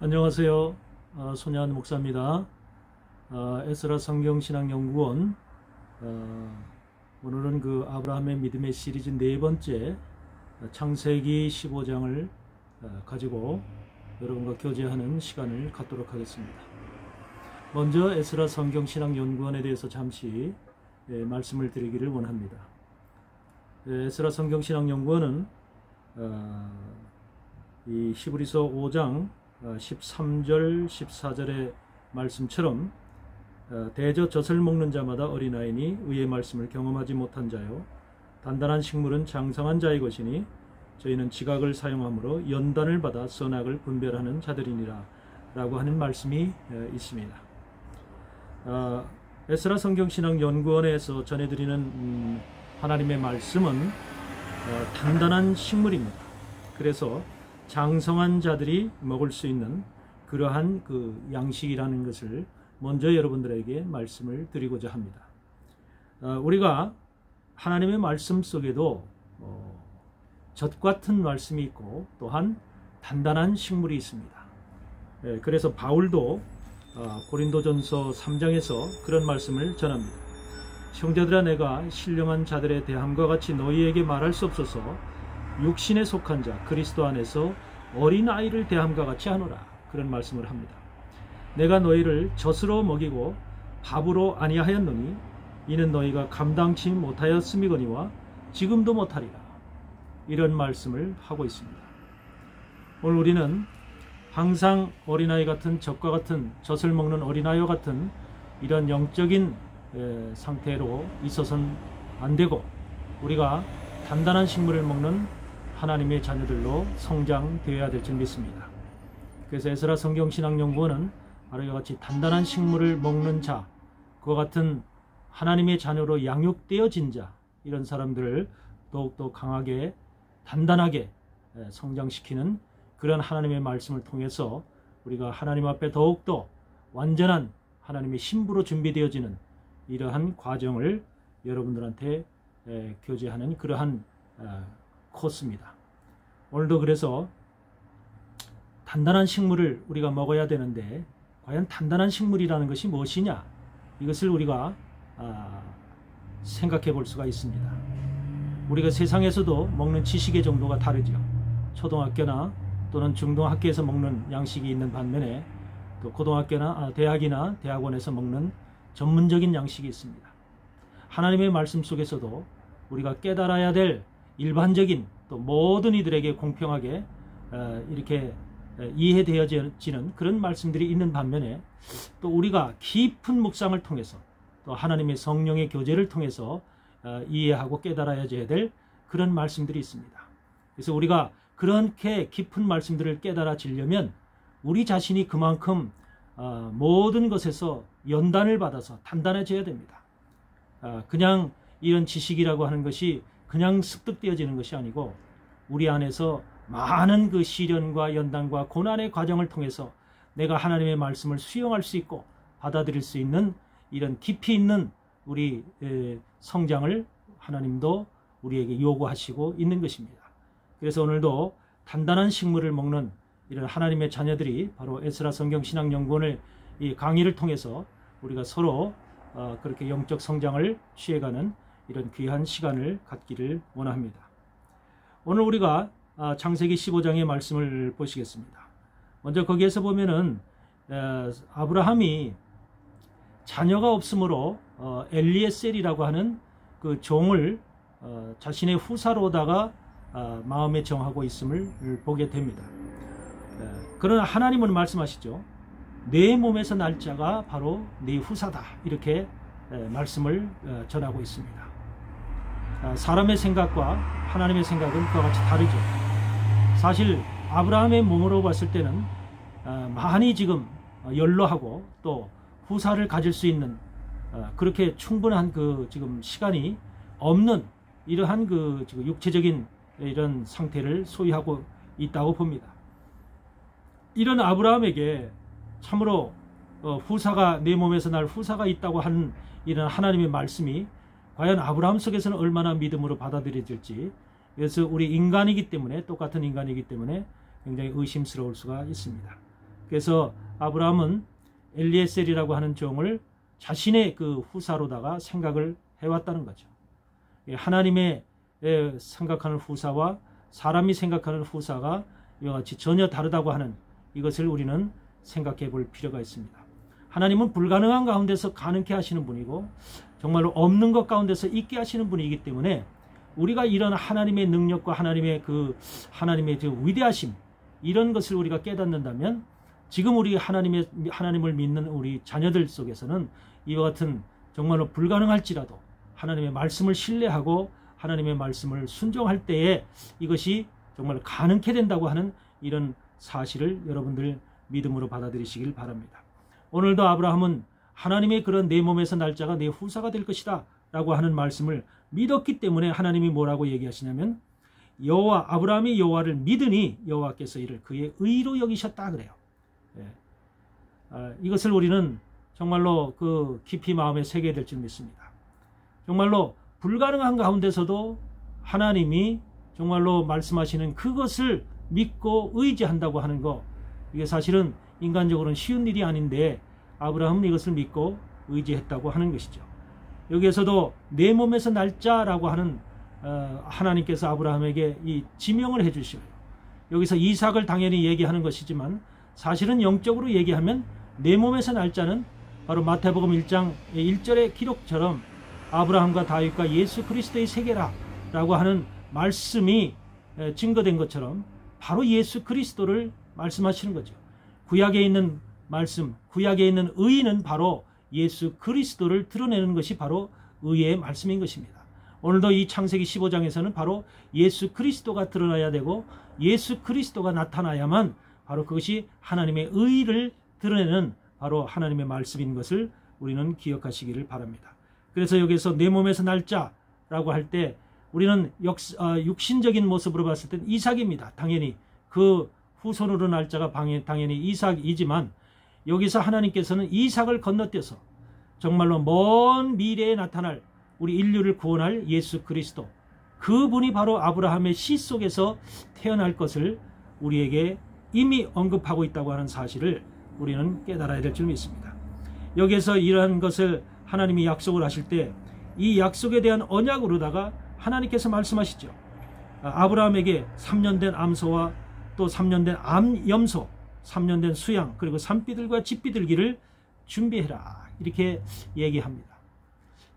안녕하세요. 손혜한 목사입니다. 에스라 성경신학연구원 오늘은 그 아브라함의 믿음의 시리즈 네 번째 창세기 15장을 가지고 여러분과 교제하는 시간을 갖도록 하겠습니다. 먼저 에스라 성경신학연구원에 대해서 잠시 말씀을 드리기를 원합니다. 에스라 성경신학연구원은 이 히브리서 5장 13절 14절의 말씀처럼 대저 젖을 먹는 자마다 어린아이니 의의 말씀을 경험하지 못한 자요 단단한 식물은 장성한 자의 것이니 저희는 지각을 사용함으로 연단을 받아 선악을 분별하는 자들이니라 라고 하는 말씀이 있습니다. 에스라 성경신학연구원에서 전해드리는 하나님의 말씀은 단단한 식물입니다. 그래서 장성한 자들이 먹을 수 있는 그러한 그 양식이라는 것을 먼저 여러분들에게 말씀을 드리고자 합니다. 우리가 하나님의 말씀 속에도 젖 같은 말씀이 있고 또한 단단한 식물이 있습니다. 그래서 바울도 고린도전서 3장에서 그런 말씀을 전합니다. 형제들아, 내가 신령한 자들의 대함과 같이 너희에게 말할 수 없어서 육신에 속한 자 그리스도 안에서 어린아이를 대함과 같이 하노라, 그런 말씀을 합니다. 내가 너희를 젖으로 먹이고 밥으로 아니하였노니 이는 너희가 감당치 못하였음이거니와 지금도 못하리라, 이런 말씀을 하고 있습니다. 오늘 우리는 항상 어린아이 같은 젖과 같은 젖을 먹는 어린아이와 같은 이런 영적인 상태로 있어서는 안 되고 우리가 단단한 식물을 먹는 하나님의 자녀들로 성장되어야 될 줄 믿습니다. 그래서 에스라 성경신학연구원은 바로 이와 같이 단단한 식물을 먹는 자, 그와 같은 하나님의 자녀로 양육되어진 자, 이런 사람들을 더욱더 강하게 단단하게 성장시키는 그런 하나님의 말씀을 통해서 우리가 하나님 앞에 더욱더 완전한 하나님의 신부로 준비되어지는 이러한 과정을 여러분들한테 교제하는 그러한 코스입니다. 오늘도 그래서 단단한 식물을 우리가 먹어야 되는데 과연 단단한 식물이라는 것이 무엇이냐, 이것을 우리가 생각해 볼 수가 있습니다. 우리가 세상에서도 먹는 지식의 정도가 다르죠. 초등학교나 또는 중등학교에서 먹는 양식이 있는 반면에 또 고등학교나 대학이나 대학원에서 먹는 전문적인 양식이 있습니다. 하나님의 말씀 속에서도 우리가 깨달아야 될 일반적인 또 모든 이들에게 공평하게 이렇게 이해되어지는 그런 말씀들이 있는 반면에 또 우리가 깊은 묵상을 통해서 또 하나님의 성령의 교제를 통해서 이해하고 깨달아야 될 그런 말씀들이 있습니다. 그래서 우리가 그렇게 깊은 말씀들을 깨달아지려면 우리 자신이 그만큼 모든 것에서 연단을 받아서 단단해져야 됩니다. 그냥 이런 지식이라고 하는 것이 그냥 습득되어지는 것이 아니고 우리 안에서 많은 그 시련과 연단과 고난의 과정을 통해서 내가 하나님의 말씀을 수용할 수 있고 받아들일 수 있는 이런 깊이 있는 우리 성장을 하나님도 우리에게 요구하시고 있는 것입니다. 그래서 오늘도 단단한 식물을 먹는 이런 하나님의 자녀들이 바로 에스라 성경신학연구원의 이 강의를 통해서 우리가 서로 그렇게 영적 성장을 취해가는 이런 귀한 시간을 갖기를 원합니다. 오늘 우리가 창세기 15장의 말씀을 보시겠습니다. 먼저 거기에서 보면은 아브라함이 자녀가 없으므로 엘리에셀이라고 하는 그 종을 자신의 후사로다가 마음에 정하고 있음을 보게 됩니다. 그러나 하나님은 말씀하시죠. 내 몸에서 날 자가 바로 네 후사다, 이렇게 말씀을 전하고 있습니다. 사람의 생각과 하나님의 생각은 그와 같이 다르죠. 사실 아브라함의 몸으로 봤을 때는 많이 지금 연로하고 또 후사를 가질 수 있는 그렇게 충분한 그 지금 시간이 없는 이러한 그 지금 육체적인 이런 상태를 소유하고 있다고 봅니다. 이런 아브라함에게 참으로 후사가 내 몸에서 날 후사가 있다고 하는 이런 하나님의 말씀이 과연 아브라함 속에서는 얼마나 믿음으로 받아들여질지, 그래서 우리 인간이기 때문에, 똑같은 인간이기 때문에 굉장히 의심스러울 수가 있습니다. 그래서 아브라함은 엘리에셀이라고 하는 종을 자신의 그 후사로다가 생각을 해왔다는 거죠. 하나님의 생각하는 후사와 사람이 생각하는 후사가 이와 같이 전혀 다르다고 하는 이것을 우리는 생각해 볼 필요가 있습니다. 하나님은 불가능한 가운데서 가능케 하시는 분이고 정말로 없는 것 가운데서 있게 하시는 분이기 때문에 우리가 이런 하나님의 능력과 하나님의 그 위대하심 이런 것을 우리가 깨닫는다면 지금 우리 하나님을 믿는 우리 자녀들 속에서는 이와 같은 정말로 불가능할지라도 하나님의 말씀을 신뢰하고 하나님의 말씀을 순종할 때에 이것이 정말 가능케 된다고 하는 이런 사실을 여러분들 믿음으로 받아들이시길 바랍니다. 오늘도 아브라함은 하나님의 그런 내 몸에서 날 자가 내 후사가 될 것이다 라고 하는 말씀을 믿었기 때문에 하나님이 뭐라고 얘기하시냐면 아브라함이 여호와를 믿으니 여호와께서 이를 그의 의로 여기셨다 그래요. 이것을 우리는 정말로 그 깊이 마음에 새겨야 될 줄 믿습니다. 정말로 불가능한 가운데서도 하나님이 정말로 말씀하시는 그것을 믿고 의지한다고 하는 거, 이게 사실은 인간적으로는 쉬운 일이 아닌데 아브라함은 이것을 믿고 의지했다고 하는 것이죠. 여기에서도 내 몸에서 날짜라고 하는 하나님께서 아브라함에게 이 지명을 해주시고요. 여기서 이삭을 당연히 얘기하는 것이지만 사실은 영적으로 얘기하면 내 몸에서 날짜는 바로 마태복음 1장 1절의 기록처럼 아브라함과 다윗과 예수 그리스도의 세계라 라고 하는 말씀이 증거된 것처럼 바로 예수 그리스도를 말씀하시는 거죠. 구약에 있는 말씀, 구약에 있는 의는 바로 예수 그리스도를 드러내는 것이 바로 의의 말씀인 것입니다. 오늘도 이 창세기 15장에서는 바로 예수 그리스도가 드러나야 되고 예수 그리스도가 나타나야만 바로 그것이 하나님의 의를 드러내는 바로 하나님의 말씀인 것을 우리는 기억하시기를 바랍니다. 그래서 여기서 내 몸에서 날짜라고 할 때 우리는 육신적인 모습으로 봤을 땐 이삭입니다. 당연히 그 후손으로 날짜가 당연히 이삭이지만 여기서 하나님께서는 이삭을 건너뛰어서 정말로 먼 미래에 나타날 우리 인류를 구원할 예수 그리스도, 그분이 바로 아브라함의 씨 속에서 태어날 것을 우리에게 이미 언급하고 있다고 하는 사실을 우리는 깨달아야 될 줄 믿습니다. 여기에서 이러한 것을 하나님이 약속을 하실 때 이 약속에 대한 언약으로다가 하나님께서 말씀하시죠. 아브라함에게 3년 된 암소와 또 3년 된 암염소, 3년 된 수양, 그리고 산비둘과 집비둘기를 준비해라 이렇게 얘기합니다.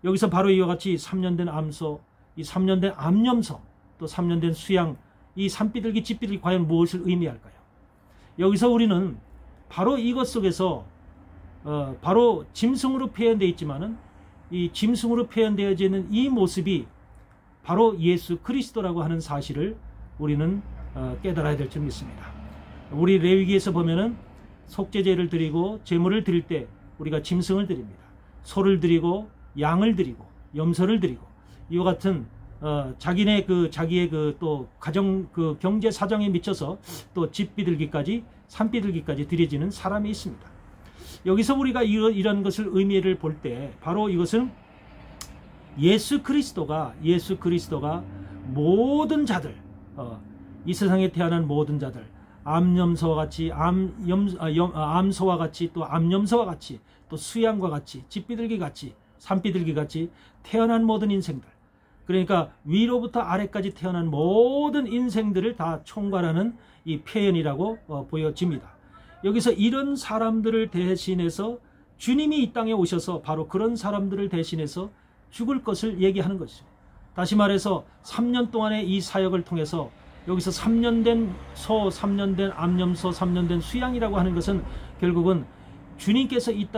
여기서 바로 이와 같이 3년 된 암소, 이 3년 된 암염소, 또 3년 된 수양, 이 산비둘기, 집비둘기 과연 무엇을 의미할까요? 여기서 우리는 바로 이것 속에서 바로 짐승으로 표현되어 있지만은 이 짐승으로 표현되어져 있는 이 모습이 바로 예수 그리스도라고 하는 사실을 우리는 깨달아야 될 줄 믿습니다. 우리 레위기에서 보면은 속죄제를 드리고 제물을 드릴 때 우리가 짐승을 드립니다. 소를 드리고 양을 드리고 염소를 드리고 이와 같은 자기의 또 가정 그 경제 사정에 미쳐서 또 집비둘기까지 산비둘기까지 드려지는 사람이 있습니다. 여기서 우리가 이런 것을 의미를 볼 때 바로 이것은 예수 그리스도가 모든 자들, 이 세상에 태어난 모든 자들, 암염소와 같이 암소와 같이 또 암염소와 같이 또 수양과 같이 집비둘기 같이 산비둘기 같이 태어난 모든 인생들, 그러니까 위로부터 아래까지 태어난 모든 인생들을 다 총괄하는 이 표현이라고 보여집니다. 여기서 이런 사람들을 대신해서 주님이 이 땅에 오셔서 바로 그런 사람들을 대신해서 죽을 것을 얘기하는 것이죠. 다시 말해서 3년 동안의 이 사역을 통해서 여기서 3년 된 소, 3년 된 암염소, 3년 된 수양이라고 하는 것은 결국은 주님께서 이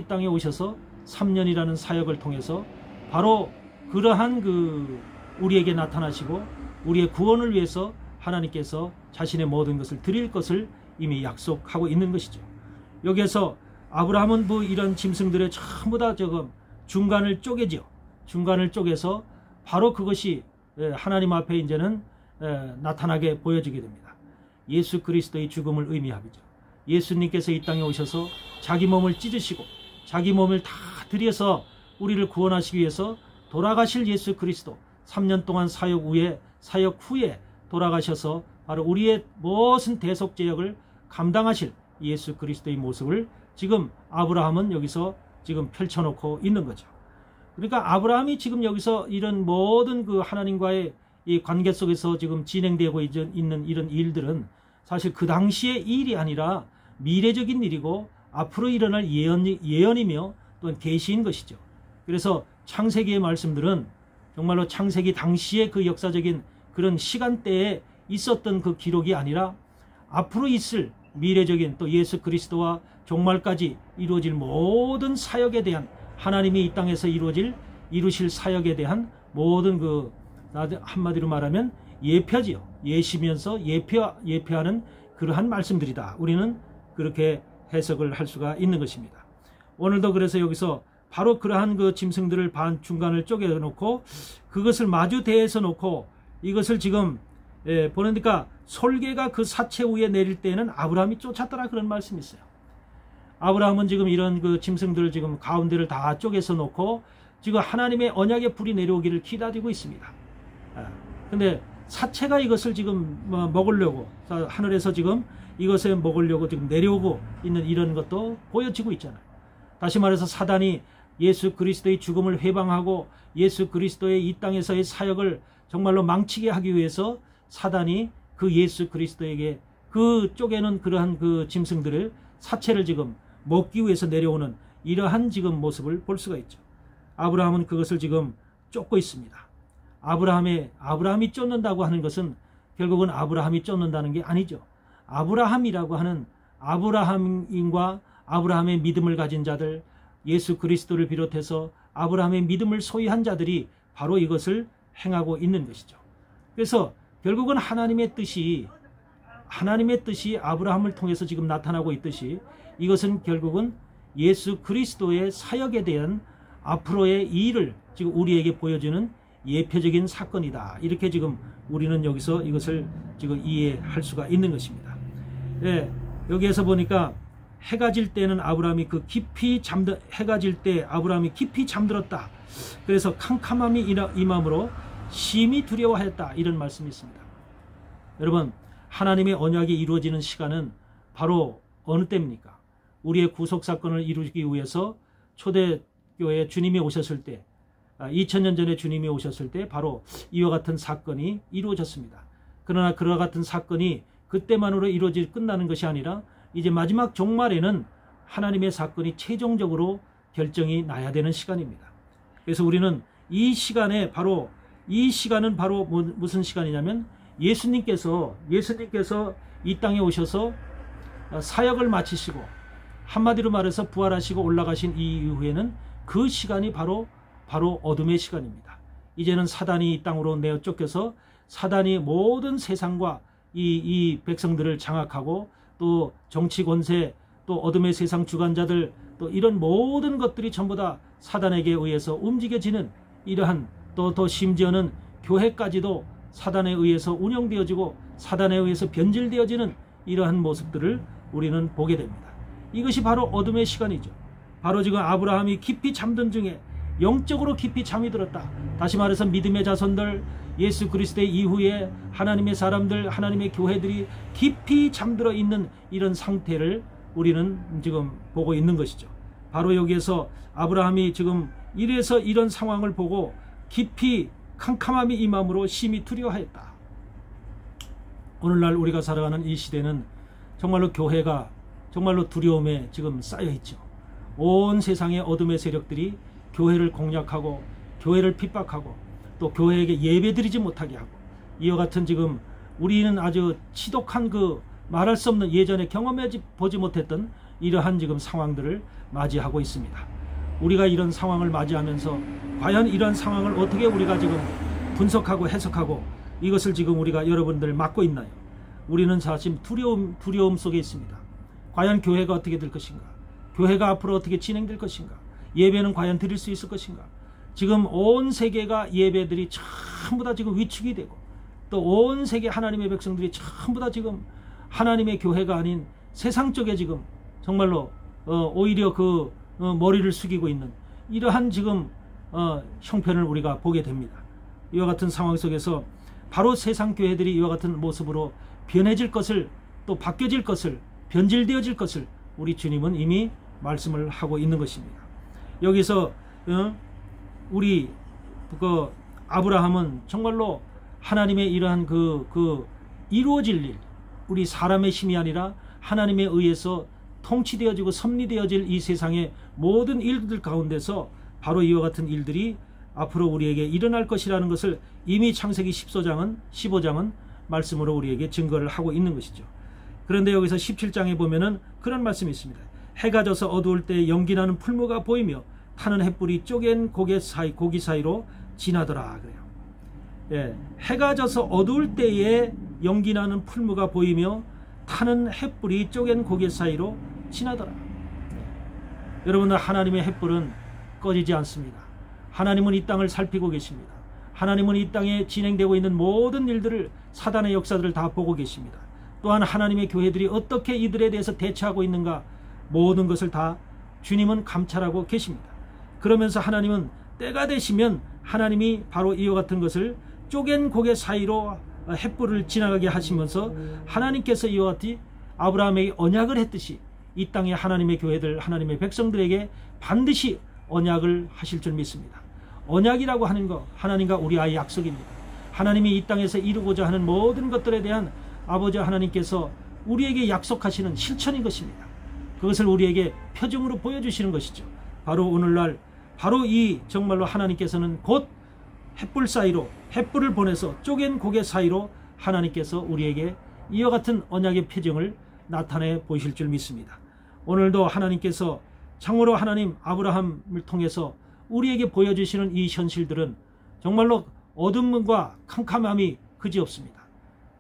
땅에 오셔서 3년이라는 사역을 통해서 바로 그러한 우리에게 나타나시고 우리의 구원을 위해서 하나님께서 자신의 모든 것을 드릴 것을 이미 약속하고 있는 것이죠. 여기에서 아브라함은 이런 짐승들의 전부 다 중간을 쪼개죠. 중간을 쪼개서 바로 그것이 하나님 앞에 이제는 나타나게 보여지게 됩니다. 예수 그리스도의 죽음을 의미하죠. 예수님께서 이 땅에 오셔서 자기 몸을 찢으시고 자기 몸을 다 들여서 우리를 구원하시기 위해서 돌아가실 예수 그리스도, 3년 동안 사역 후에 돌아가셔서 바로 우리의 모든 대속죄역을 감당하실 예수 그리스도의 모습을 지금 아브라함은 여기서 지금 펼쳐놓고 있는 거죠. 그러니까 아브라함이 지금 여기서 이런 모든 그 하나님과의 이 관계 속에서 지금 진행되고 있는 이런 일들은 사실 그 당시의 일이 아니라 미래적인 일이고 앞으로 일어날 예언이며 또한 계시인 것이죠. 그래서 창세기의 말씀들은 정말로 창세기 당시의 그 역사적인 그런 시간대에 있었던 그 기록이 아니라 앞으로 있을 미래적인 또 예수 그리스도와 종말까지 이루어질 모든 사역에 대한 하나님이 이 땅에서 이루실 사역에 대한 모든 그 한마디로 말하면 예표지요. 예시면서 예표하는 그러한 말씀들이다. 우리는 그렇게 해석을 할 수가 있는 것입니다. 오늘도 그래서 여기서 바로 그러한 그 짐승들을 반 중간을 쪼개 놓고 그것을 마주 대해서 놓고 이것을 지금 보니까 솔개가 그 사체 위에 내릴 때는 아브라함이 쫓았더라 그런 말씀이 있어요. 아브라함은 지금 이런 그 짐승들을 지금 가운데를 다 쪼개서 놓고 지금 하나님의 언약의 불이 내려오기를 기다리고 있습니다. 근데 사체가 이것을 지금 먹으려고 하늘에서 지금 이것을 먹으려고 지금 내려오고 있는 이런 것도 보여지고 있잖아요. 다시 말해서 사단이 예수 그리스도의 죽음을 회방하고 예수 그리스도의 이 땅에서의 사역을 정말로 망치게 하기 위해서 사단이 그 예수 그리스도에게 그 쪼개는 그러한 그 짐승들을 사체를 지금 먹기 위해서 내려오는 이러한 지금 모습을 볼 수가 있죠. 아브라함은 그것을 지금 쫓고 있습니다. 아브라함이 쫓는다고 하는 것은 결국은 아브라함이 쫓는다는 게 아니죠. 아브라함이라고 하는 아브라함인과 아브라함의 믿음을 가진 자들, 예수 그리스도를 비롯해서 아브라함의 믿음을 소유한 자들이 바로 이것을 행하고 있는 것이죠. 그래서 결국은 하나님의 뜻이 아브라함을 통해서 지금 나타나고 있듯이 이것은 결국은 예수 그리스도의 사역에 대한 앞으로의 일을 지금 우리에게 보여주는 예표적인 사건이다. 이렇게 지금 우리는 여기서 이것을 지금 이해할 수가 있는 것입니다. 여기에서 보니까 해가 질 때는 아브라함이 해가 질 때 아브라함이 깊이 잠들었다. 그래서 캄캄함이 임함으로 심히 두려워하였다. 이런 말씀이 있습니다. 여러분, 하나님의 언약이 이루어지는 시간은 바로 어느 때입니까? 우리의 구속사건을 이루기 위해서 초대교회에 주님이 오셨을 때 2000년 전에 주님이 오셨을 때 바로 이와 같은 사건이 이루어졌습니다. 그러나 그와 같은 사건이 그때만으로 끝나는 것이 아니라 이제 마지막 종말에는 하나님의 사건이 최종적으로 결정이 나야 되는 시간입니다. 그래서 우리는 이 시간은 바로 무슨 시간이냐면 예수님께서 이 땅에 오셔서 사역을 마치시고 한마디로 말해서 부활하시고 올라가신 이후에는 그 시간이 바로 어둠의 시간입니다. 이제는 사단이 이 땅으로 내어 쫓겨서 사단이 모든 세상과 이 백성들을 장악하고 또 정치 권세 또 어둠의 세상 주관자들 또 이런 모든 것들이 전부 다 사단에게 의해서 움직여지는 이러한 또 심지어는 교회까지도 사단에 의해서 운영되어지고 사단에 의해서 변질되어지는 이러한 모습들을 우리는 보게 됩니다. 이것이 바로 어둠의 시간이죠. 바로 지금 아브라함이 깊이 잠든 중에 영적으로 깊이 잠이 들었다. 다시 말해서 믿음의 자손들, 예수 그리스도의 이후에 하나님의 사람들, 하나님의 교회들이 깊이 잠들어 있는 이런 상태를 우리는 지금 보고 있는 것이죠. 바로 여기에서 아브라함이 지금 이래서 이런 상황을 보고 깊이 캄캄함이 임함으로 심히 두려워하였다. 오늘날 우리가 살아가는 이 시대는 정말로 교회가 정말로 두려움에 지금 쌓여있죠. 온 세상의 어둠의 세력들이 교회를 공략하고 교회를 핍박하고 또 교회에게 예배드리지 못하게 하고 이와 같은 지금 우리는 아주 지독한 그 말할 수 없는 예전에 경험해 보지 못했던 이러한 지금 상황들을 맞이하고 있습니다. 우리가 이런 상황을 맞이하면서 과연 이런 상황을 어떻게 우리가 지금 분석하고 해석하고 이것을 지금 우리가 여러분들 맡고 있나요? 우리는 사실 두려움 속에 있습니다. 과연 교회가 어떻게 될 것인가? 교회가 앞으로 어떻게 진행될 것인가? 예배는 과연 드릴 수 있을 것인가? 지금 온 세계가 예배들이 전부 다 지금 위축이 되고 또 온 세계 하나님의 백성들이 전부 다 지금 하나님의 교회가 아닌 세상 쪽에 지금 정말로 오히려 그 머리를 숙이고 있는 이러한 지금 형편을 우리가 보게 됩니다. 이와 같은 상황 속에서 바로 세상 교회들이 이와 같은 모습으로 변해질 것을 또 바뀌어질 것을 변질되어질 것을 우리 주님은 이미 말씀을 하고 있는 것입니다. 여기서 우리 아브라함은 정말로 하나님의 이러한 이루어질 일, 우리 사람의 힘이 아니라 하나님에 의해서 통치되어지고 섭리되어질 이 세상의 모든 일들 가운데서 바로 이와 같은 일들이 앞으로 우리에게 일어날 것이라는 것을 이미 창세기 15장은 말씀으로 우리에게 증거를 하고 있는 것이죠. 그런데 여기서 17장에 보면은 그런 말씀이 있습니다. 해가 져서 어두울 때 연기나는 풀무가 보이며 타는 햇불이 쪼갠 고기 사이로 지나더라 그래요. 예, 해가 져서 어두울 때에 연기나는 풀무가 보이며 타는 햇불이 쪼갠 고기 사이로 지나더라. 여러분들, 하나님의 햇불은 꺼지지 않습니다. 하나님은 이 땅을 살피고 계십니다. 하나님은 이 땅에 진행되고 있는 모든 일들을, 사단의 역사들을 다 보고 계십니다. 또한 하나님의 교회들이 어떻게 이들에 대해서 대처하고 있는가, 모든 것을 다 주님은 감찰하고 계십니다. 그러면서 하나님은 때가 되시면 하나님이 바로 이와 같은 것을 쪼갠 고개 사이로 햇불을 지나가게 하시면서 하나님께서 이와 같이 아브라함에게 언약을 했듯이 이 땅에 하나님의 교회들, 하나님의 백성들에게 반드시 언약을 하실 줄 믿습니다. 언약이라고 하는 것, 하나님과 우리와의 약속입니다. 하나님이 이 땅에서 이루고자 하는 모든 것들에 대한 아버지 하나님께서 우리에게 약속하시는 실천인 것입니다. 그것을 우리에게 표정으로 보여주시는 것이죠. 바로 오늘날, 바로 이 정말로 하나님께서는 곧 햇불 사이로, 햇불을 보내서 쪼갠 고개 사이로 하나님께서 우리에게 이와 같은 언약의 표정을 나타내 보이실 줄 믿습니다. 오늘도 하나님께서 참으로 하나님 아브라함을 통해서 우리에게 보여주시는 이 현실들은 정말로 어둠과 캄캄함이 그지없습니다.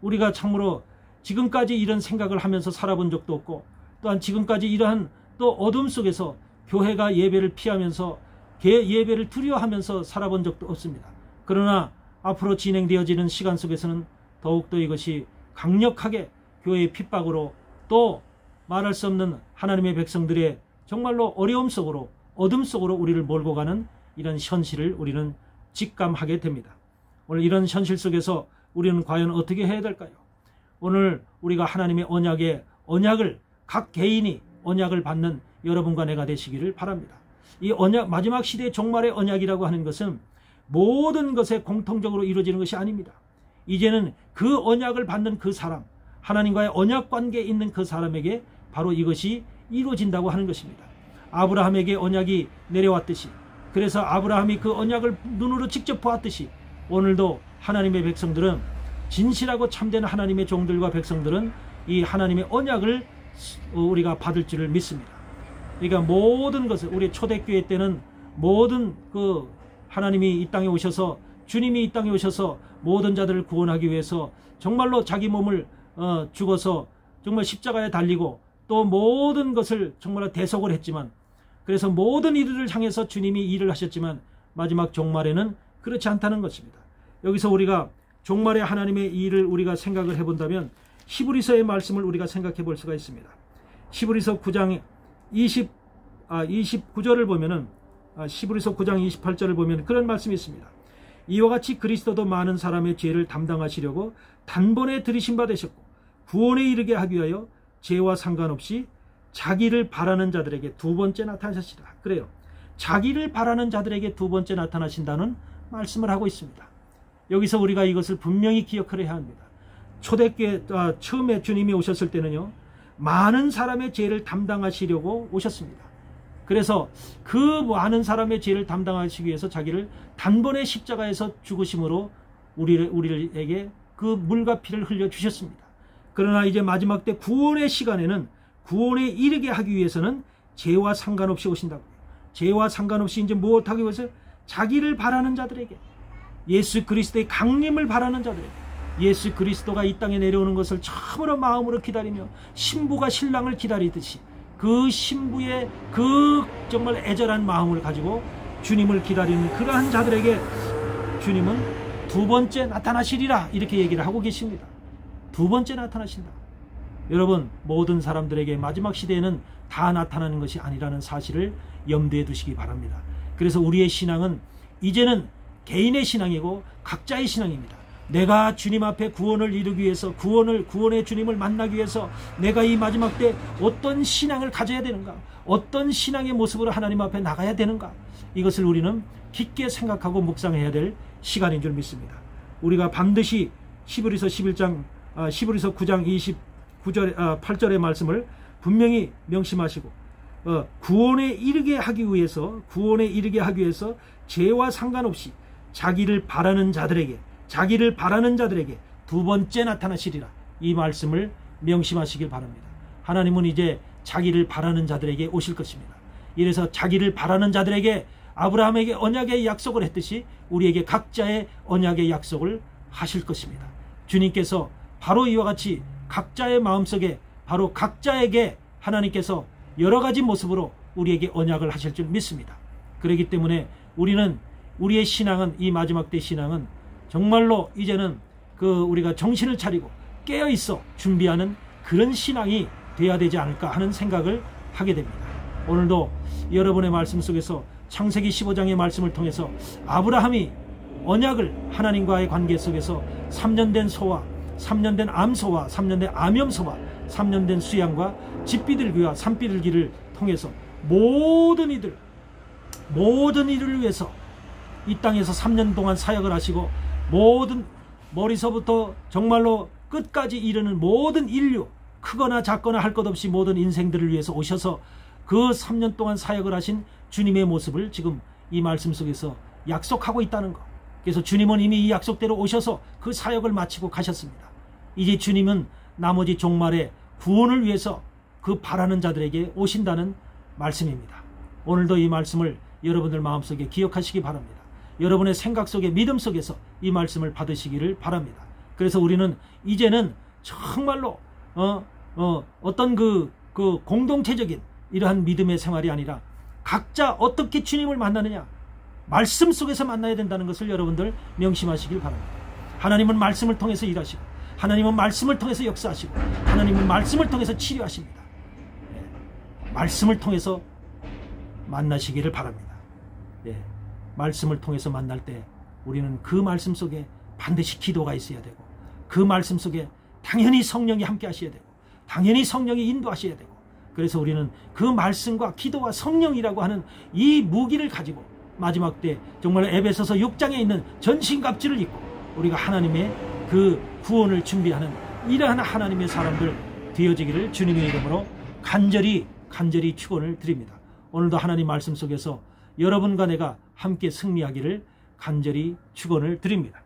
우리가 참으로 지금까지 이런 생각을 하면서 살아본 적도 없고, 또한 지금까지 이러한 또 어둠 속에서 교회가 예배를 피하면서 예배를 두려워하면서 살아본 적도 없습니다. 그러나 앞으로 진행되어지는 시간 속에서는 더욱더 이것이 강력하게 교회의 핍박으로, 또 말할 수 없는 하나님의 백성들의 정말로 어려움 속으로, 어둠 속으로 우리를 몰고 가는 이런 현실을 우리는 직감하게 됩니다. 오늘 이런 현실 속에서 우리는 과연 어떻게 해야 될까요? 오늘 우리가 하나님의 언약을, 각 개인이 언약을 받는 여러분과 내가 되시기를 바랍니다. 이 언약, 마지막 시대의 종말의 언약이라고 하는 것은 모든 것에 공통적으로 이루어지는 것이 아닙니다. 이제는 그 언약을 받는 그 사람, 하나님과의 언약 관계에 있는 그 사람에게 바로 이것이 이루어진다고 하는 것입니다. 아브라함에게 언약이 내려왔듯이, 그래서 아브라함이 그 언약을 눈으로 직접 보았듯이 오늘도 하나님의 백성들은, 진실하고 참된 하나님의 종들과 백성들은 이 하나님의 언약을 우리가 받을 줄을 믿습니다. 그러니까 모든 것을, 우리 초대교회 때는 모든 하나님이 이 땅에 오셔서, 주님이 이 땅에 오셔서 모든 자들을 구원하기 위해서 정말로 자기 몸을 죽어서 정말 십자가에 달리고 또 모든 것을 정말로 대속을 했지만, 그래서 모든 이들을 향해서 주님이 일을 하셨지만 마지막 종말에는 그렇지 않다는 것입니다. 여기서 우리가 종말의 하나님의 일을 우리가 생각을 해본다면 히브리서의 말씀을 우리가 생각해 볼 수가 있습니다. 히브리서 9장 29절을 보면은, 히브리서 9장 28절을 보면 그런 말씀이 있습니다. 이와 같이 그리스도도 많은 사람의 죄를 담당하시려고 단번에 들이신 바 되셨고 구원에 이르게 하기 위하여 죄와 상관없이 자기를 바라는 자들에게 두 번째 나타나시라. 그래요. 자기를 바라는 자들에게 두 번째 나타나신다는 말씀을 하고 있습니다. 여기서 우리가 이것을 분명히 기억해야 합니다. 초대교회 처음에 주님이 오셨을 때는요, 많은 사람의 죄를 담당하시려고 오셨습니다. 그래서 그 많은 사람의 죄를 담당하시기 위해서 자기를 단번에 십자가에서 죽으심으로 우리에게 그 물과 피를 흘려 주셨습니다. 그러나 이제 마지막 때 구원의 시간에는, 구원에 이르게 하기 위해서는 죄와 상관없이 오신다고요. 죄와 상관없이 이제 무엇하기 위해서? 자기를 바라는 자들에게, 예수 그리스도의 강림을 바라는 자들에게, 예수 그리스도가 이 땅에 내려오는 것을 참으로 마음으로 기다리며 신부가 신랑을 기다리듯이 그 신부의 그 정말 애절한 마음을 가지고 주님을 기다리는 그러한 자들에게 주님은 두 번째 나타나시리라, 이렇게 얘기를 하고 계십니다. 두 번째 나타나신다. 여러분, 모든 사람들에게 마지막 시대에는 다 나타나는 것이 아니라는 사실을 염두에 두시기 바랍니다. 그래서 우리의 신앙은 이제는 개인의 신앙이고 각자의 신앙입니다. 내가 주님 앞에 구원을 이루기 위해서 구원의 주님을 만나기 위해서 내가 이 마지막 때 어떤 신앙을 가져야 되는가, 어떤 신앙의 모습으로 하나님 앞에 나가야 되는가, 이것을 우리는 깊게 생각하고 묵상해야 될 시간인 줄 믿습니다. 우리가 반드시 히브리서 9장 8절의 말씀을 분명히 명심하시고 구원에 이르게 하기 위해서 죄와 상관없이 자기를 바라는 자들에게 두 번째 나타나시리라, 이 말씀을 명심하시길 바랍니다. 하나님은 이제 자기를 바라는 자들에게 오실 것입니다. 이래서 자기를 바라는 자들에게 아브라함에게 언약의 약속을 했듯이 우리에게 각자의 언약의 약속을 하실 것입니다. 주님께서 바로 이와 같이 각자의 마음속에 바로 각자에게 하나님께서 여러 가지 모습으로 우리에게 언약을 하실 줄 믿습니다. 그렇기 때문에 우리의 신앙은, 이 마지막 때 신앙은 정말로 이제는 우리가 정신을 차리고 깨어있어 준비하는 그런 신앙이 돼야 되지 않을까 하는 생각을 하게 됩니다. 오늘도 여러분의 말씀 속에서 창세기 15장의 말씀을 통해서 아브라함이 언약을, 하나님과의 관계 속에서 3년 된 소와 3년 된 암소와 3년 된 암염소와 3년 된 수양과 집비둘기와 산비둘기를 통해서 모든 이들을 위해서 이 땅에서 3년 동안 사역을 하시고, 모든 머리서부터 정말로 끝까지 이르는 모든 인류, 크거나 작거나 할 것 없이 모든 인생들을 위해서 오셔서 그 3년 동안 사역을 하신 주님의 모습을 지금 이 말씀 속에서 약속하고 있다는 것. 그래서 주님은 이미 이 약속대로 오셔서 그 사역을 마치고 가셨습니다. 이제 주님은 나머지 종말의 구원을 위해서 그 바라는 자들에게 오신다는 말씀입니다. 오늘도 이 말씀을 여러분들 마음속에 기억하시기 바랍니다. 여러분의 생각 속에, 믿음 속에서 이 말씀을 받으시기를 바랍니다. 그래서 우리는 이제는 정말로 어떤 그 공동체적인 이러한 믿음의 생활이 아니라 각자 어떻게 주님을 만나느냐, 말씀 속에서 만나야 된다는 것을 여러분들 명심하시길 바랍니다. 하나님은 말씀을 통해서 일하시고, 하나님은 말씀을 통해서 역사하시고, 하나님은 말씀을 통해서 치료하십니다. 말씀을 통해서 만나시기를 바랍니다. 말씀을 통해서 만날 때 우리는 그 말씀 속에 반드시 기도가 있어야 되고, 그 말씀 속에 당연히 성령이 함께 하셔야 되고, 당연히 성령이 인도하셔야 되고, 그래서 우리는 그 말씀과 기도와 성령이라고 하는 이 무기를 가지고 마지막 때 정말 에베소서 6장에 있는 전신갑주를 입고 우리가 하나님의 그 구원을 준비하는 이러한 하나님의 사람들 되어지기를 주님의 이름으로 간절히 축원을 드립니다. 오늘도 하나님 말씀 속에서 여러분과 내가 함께 승리하기를 간절히 축원을 드립니다.